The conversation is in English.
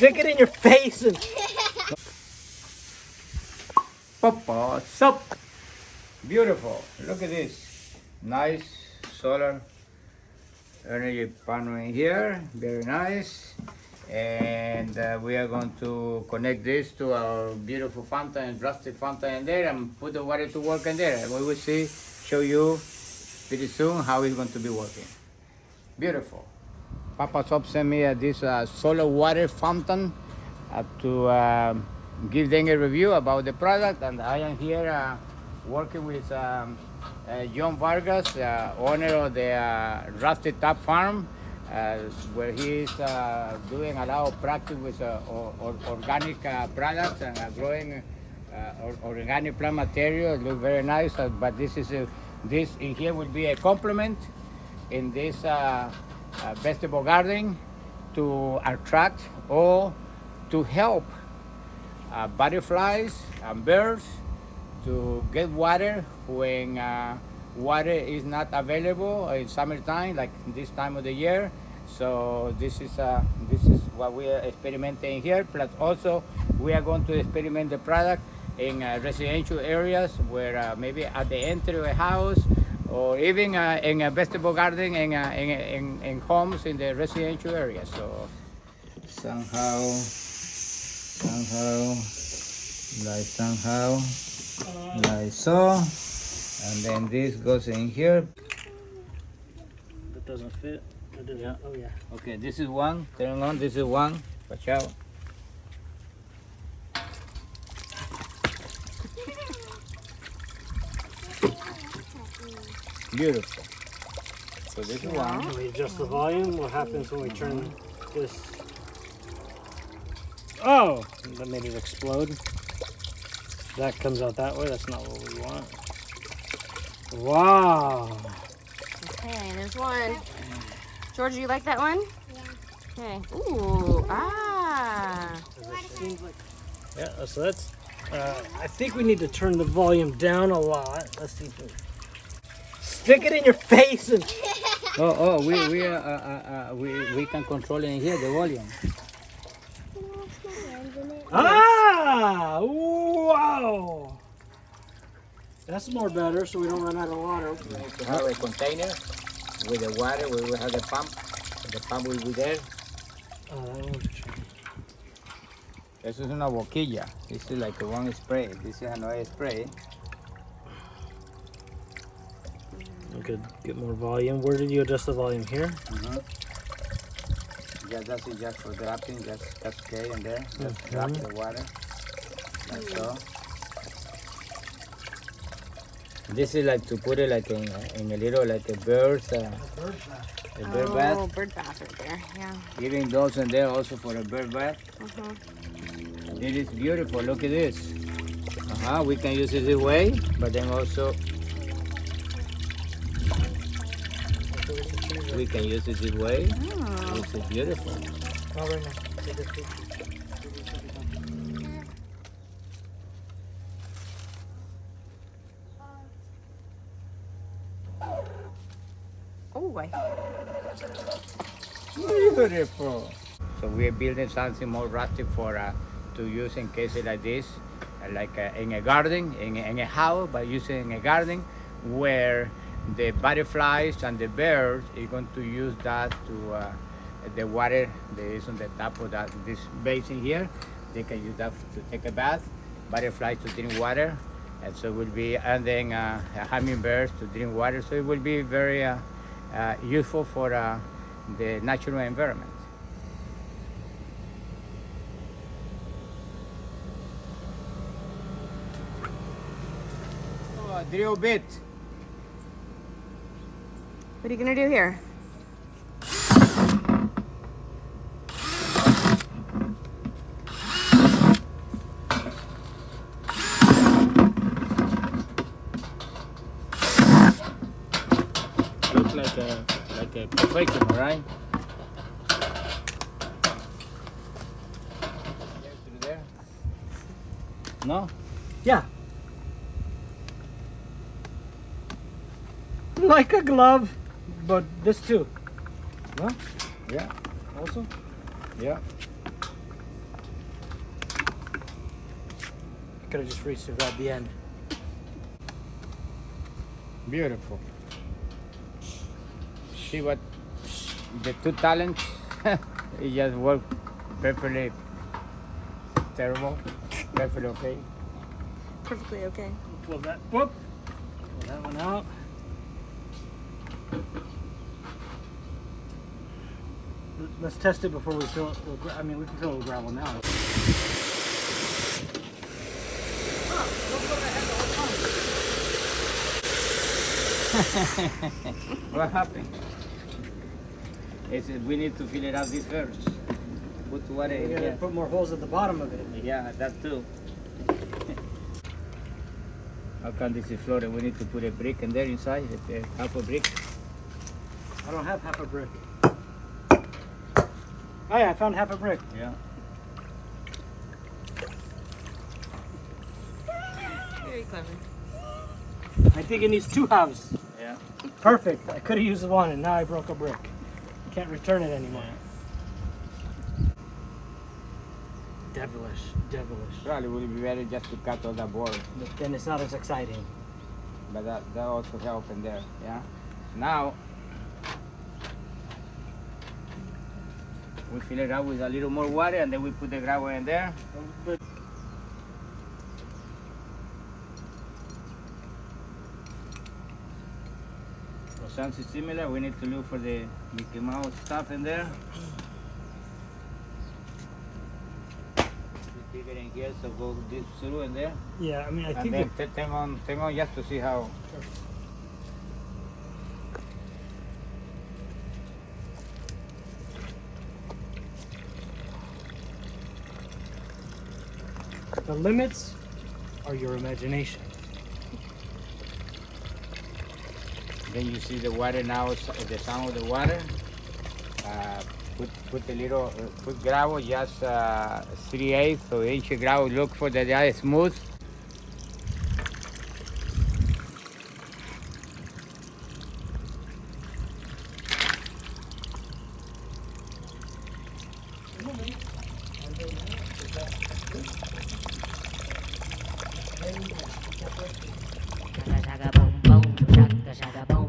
Stick it in your face and POPOSOAP. Beautiful. Look at this. Nice solar energy panel in here. Very nice. And we are going to connect this to our beautiful fountain, Rustic fountain in there, and put the water to work in there. And we will show you pretty soon how it's going to be working. Beautiful. POPOSOAP sent me this solar water fountain to give them a review about the product, and I am here working with John Vargas, owner of the Rustic farm, where he is doing a lot of practice with organic products and growing organic plant material. It looks very nice, but this in here will be a complement in this vegetable garden to attract or to help butterflies and birds to get water when water is not available in summertime, like this time of the year. So this is what we are experimenting here. Plus also we are going to experiment the product in residential areas where maybe at the entry of a house, or even in a vegetable garden in homes in the residential area. So somehow, like so, and then this goes in here. That doesn't fit. That doesn't. Yeah. Oh yeah. Okay, this is one. Turn on. This is one. Watch out. Beautiful. So this is one. Can we adjust the volume? What happens when we turn this? Oh, that made it explode. That comes out that way. That's not what we want. Wow. Okay, there's one. George, you like that one? Yeah. Okay. Ooh, Yeah. So that's. I think we need to turn the volume down a lot. Let's see if we. Stick it in your face and. We can control in here the volume. Ah! Wow! That's more better, so we don't run out of water. We need to have a container with the water. We will have the pump. The pump will be there. This is una boquilla. This is like a one spray. This is another spray. We could get more volume. Where did you adjust the volume? Here? Yeah, that's it, just for dropping. That's okay in there. Just drop the water. Like so. This is like to put it like in a little like a bird bath. Oh, bird bath right there. Yeah. Giving those in there also for a bird bath. It is beautiful. Look at this. We can use it this way, but then also we can use it this way. This is beautiful. Not right now. Take this picture. Oh, Beautiful. So we are building something more rustic for to use in cases like this, like in a garden, in a house, but using in a garden where the butterflies and the birds are going to use that to the water that is on the top of this basin here. They can use that to take a bath, butterflies to drink water, and so it will be, and then hummingbirds to drink water. So it will be very useful for the natural environment. Oh, a drill bit. what are you gonna do here? Looks like a perfection, right? Through there? No? Yeah. Like a glove, but this too. No? Yeah. Also? Yeah. could have just reached it right at the end. Beautiful. See what the two talents, it just worked perfectly terrible, perfectly okay. Perfectly okay. Pull that, whoop. Pull that one out. Let's test it before we fill it. I mean, we can fill it with gravel now. What happened? We need to fill it out this first. Put water in We gotta here. put more holes at the bottom of it. Yeah, that too. How come this is flooded? We need to put a brick in there inside, half a brick. I don't have half a brick. Oh yeah, I found half a brick. Yeah. Very clever. I think it needs 2 halves. Yeah. Perfect. I could have used 1 and now I broke a brick. Can't return it anymore. Devilish, devilish. Probably would be better just to cut all the board, But then it's not as exciting. but that also helps in there. Yeah. Now we fill it out with a little more water, and then we put the gravel in there. But So something similar. We need to look for the Mickey Mouse stuff in there. Bigger in here, so go this through in there. yeah, I mean, I And think then that, turn on just to see how. the limits are your imagination. Then you see the water now, the sound of the water. Put a little, put gravel, just 3/8 so inch gravel. Look for the dry smooth. Shaka shaka boom boom, shaka shaka boom.